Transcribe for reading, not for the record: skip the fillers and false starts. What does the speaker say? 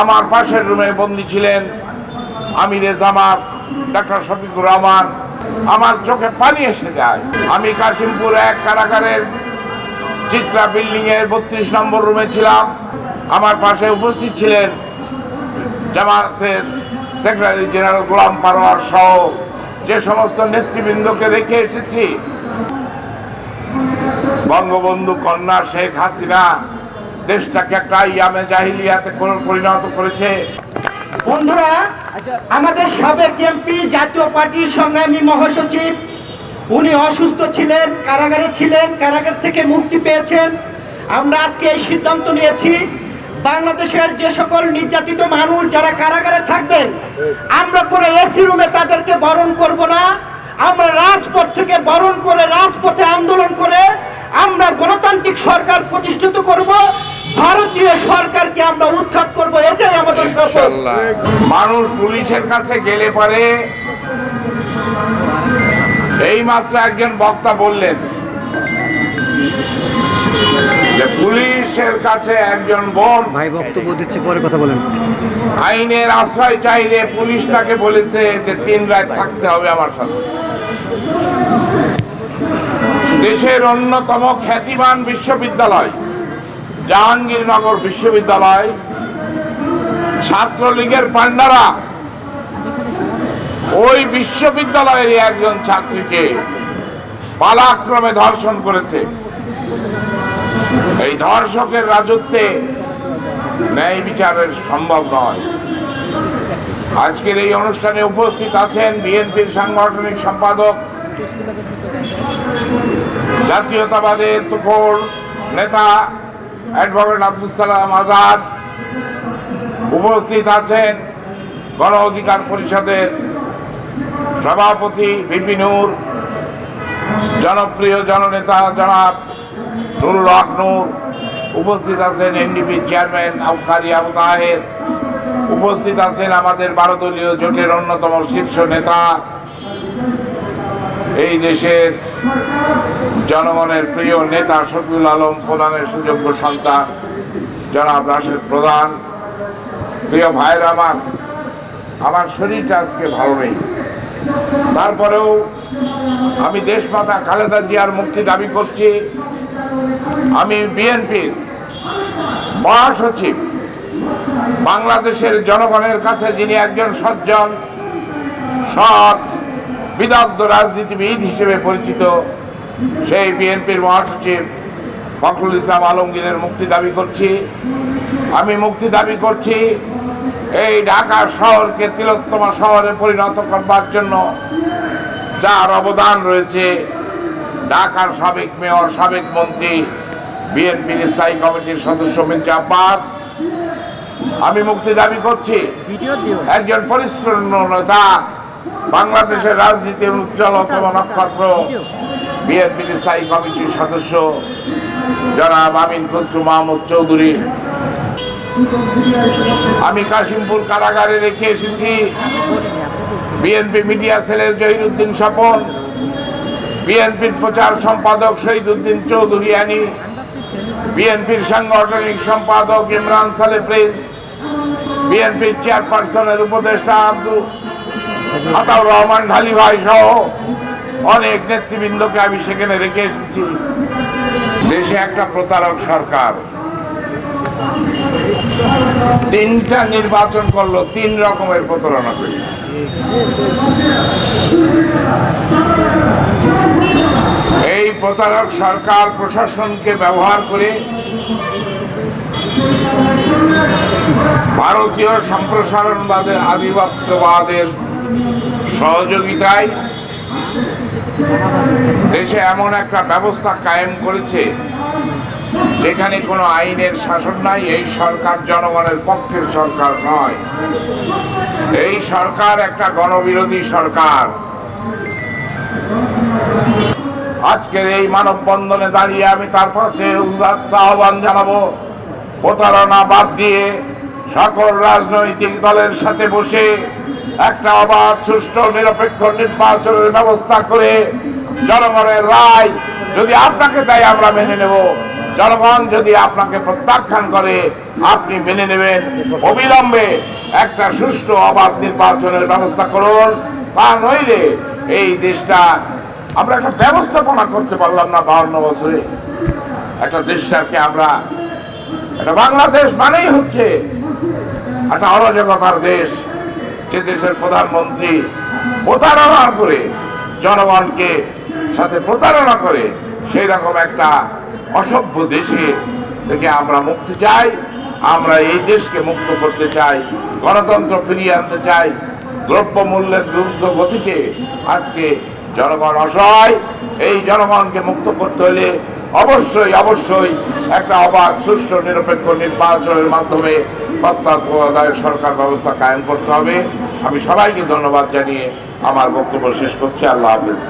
আমার পাশের রুমে বন্দী ছিলেন আমিরে জামাত ডাক্তার শফিকুর রহমান। আমার চোখে পানি এসে যায়। আমি কাশিমপুর 1 কারাগারের চিত্রা বিল্ডিং এর 32 নম্বর রুমে ছিলাম। আমার পাশে উপস্থিত ছিলেন জামাতের সেক্রেটারি জেনারেল গোলাম পারোয়ার সহ যে সমস্ত নেতৃবৃন্দকে রেখে এসেছি। বঙ্গবন্ধু কন্যা শেখ হাসিনা দেশটাকে একটা ইয়ামে জাহিলিয়াতে পরিণত করেছে। বন্ধুরা, আমাদের সাবেক এমপি জাতীয় পার্টির সংগ্রামী মহাসচিব, উনি অসুস্থ ছিলেন, কারাগারে ছিলেন, কারাগার থেকে মুক্তি পেয়েছেন। আমরা আজকে এই সিদ্ধান্ত নিয়েছি, বাংলাদেশের যে সকল নির্যাতিত মানুষ যারা কারাগারে থাকবেন, আমরা কোনো এসি রুমে তাদেরকে বরণ করব না। আমরা রাজপথ থেকে বরণ করে, রাজপথে আন্দোলন করে আমরা গণতান্ত্রিক সরকার প্রতিষ্ঠিত করব, ভারতীয় সরকারকে আমরা উৎখাত করব। এটাই আমাদের শপথ। মানুষ পুলিশের কাছে গেলে পরে এই মাত্র একজন বক্তা বললেন যে পুলিশের কাছে একজন বোন ভাই বক্তব্য দিচ্ছে, পরে কথা বলেন। আইনের আশ্রয় চাইলে পুলিশ তাকে বলেছে যে 3 রাত থাকতে হবে আমার সাথে। দেশের অন্যতম খ্যাতিমান বিশ্ববিদ্যালয় জাহাঙ্গীরনগর বিশ্ববিদ্যালয় ছাত্রলীগের পান্ডারা ওই বিশ্ববিদ্যালয়ের একজন ছাত্রীকে পালাক্রমে ধর্ষণ করেছে। এই ধর্ষকের রাজত্বে ন্যায় বিচারের সম্ভব নয়। আজকের এই অনুষ্ঠানে উপস্থিত আছেন বিএনপির সাংগঠনিক সম্পাদক, জাতীয়তাবাদের তুখোর নেতা অ্যাডভোকেট আব্দুল সালাম আজাদ। উপস্থিত আছেন গণ অধিকার পরিষদের সভাপতি ভিপি নূর, জনপ্রিয় জননেতা জনাব নুরুল হক নূর। উপস্থিত আছেন এনডিপির চেয়ারম্যান কাজী আবু তাহের। উপস্থিত আছেন আমাদের 12 দলীয় জোটের অন্যতম শীর্ষ নেতা, এই দেশের জনগণের প্রিয় নেতা শফিউল আলম প্রধানের সুযোগ্য সন্তান জনাব রাশেদ প্রধান। প্রিয় ভাইরা, আমার শরীরটা আজকে ভালো নেই, তারপরেও আমি দেশমাতা খালেদা জিয়ার মুক্তি দাবি করছি। আমি বিএনপির মহাসচিব, বাংলাদেশের জনগণের কাছে যিনি একজন সজ্জন, সৎ, বিদগ্ধ রাজনীতিবিদ হিসেবে পরিচিত, সেই বিএনপির মহাসচিব ফখরুল ইসলাম আলমগীরের মুক্তি দাবি করছি। আমি মুক্তি দাবি করছি এই ঢাকা শহরকে তিলোত্তমা শহরে পরিণত করবার জন্য যার অবদান রয়েছে, ঢাকার সাবেক মেয়র, সাবেক মন্ত্রী, বিএনপির স্থায়ী কমিটির সদস্য মির্জা আব্বাস। আমি মুক্তি দাবি করছি একজন পরিচ্ছন্ন নেতা, বাংলাদেশের রাজনীতির উজ্জ্বলতম নক্ষত্র, বিএনপির স্থায়ী কমিটির সদস্য জনাব আমিন খসরু মাহমুদ চৌধুরী। আমি কাশিমপুর কারাগারে রেখে এসেছি বিএনপি মিডিয়া সেলের জহিরুদ্দিন স্বপন, বিএনপির প্রচার সম্পাদক শহীদুদ্দিন চৌধুরী আনি, বিএনপির সাংগঠনিক সম্পাদক ইমরান সালে প্রিন্স, বিএনপির চেয়ারপারসনের উপদেষ্টা আতাউর রহমান ঢালি ভাই সহ অনেক নেতৃবৃন্দকে আমি সেখানে রেখে এসেছি। দেশে একটা প্রতারক সরকার 3টা নির্বাচন করলো, 3 রকমের প্রতারণা করে। এই প্রতারক সরকার প্রশাসনকে ব্যবহার করে ভারতীয় সম্প্রসারণবাদের, আধিপত্যবাদের সহযোগিতায় দেশে এমন একটা ব্যবস্থা কায়েম করেছে যেখানে কোনো আইনের শাসন নাই। এই সরকার জনগণের পক্ষের সরকার নয়, এই সরকার একটা গণবিরোধী সরকার। আজকের এই মানববন্ধনে দাঁড়িয়ে আমি তার পাশে উদাত্ত আহ্বান জানাবো, প্রতারণা বাদ দিয়ে সকল রাজনৈতিক দলের সাথে বসে একটা অবাধ, সুষ্ঠু, নিরপেক্ষ নির্বাচনের ব্যবস্থা করে জনগণের রায় যদি আপনাকে দেয় আমরা মেনে নেব, জনগণ যদি আপনাকে প্রত্যাখ্যান করে আপনি মেনে নেবেন, অবিলম্বে একটা সুষ্ঠু অবাধ নির্বাচনের ব্যবস্থা করুন। তা নইলে এই দেশটা আমরা একটা ব্যবস্থাপনা করতে পারলাম না 52 বছরে। একটা দেশটাকে আমরা, একটা বাংলাদেশ মানেই হচ্ছে একটা অরাজকতার দেশ, যে দেশের প্রধানমন্ত্রী প্রতারণা করে জনগণকে সাথে প্রতারণা করে, সেই রকম একটা অসভ্য দেশে থেকে আমরা মুক্তি চাই। আমরা এই দেশকে মুক্ত করতে চাই, গণতন্ত্র ফিরিয়ে আনতে চাই। দ্রব্যমূল্যের দ্রুত গতিতে আজকে জনগণ অসহায়। এই জনগণকে মুক্ত করতে হলে অবশ্যই একটা অবাধ, সুষ্ঠু, নিরপেক্ষ নির্বাচনের মাধ্যমে তত্ত্বাবধায়ক সরকার ব্যবস্থা কায়েম করতে হবে। আমি সবাইকে ধন্যবাদ জানিয়ে আমার বক্তব্য শেষ করছি। আল্লাহ হাফেজ।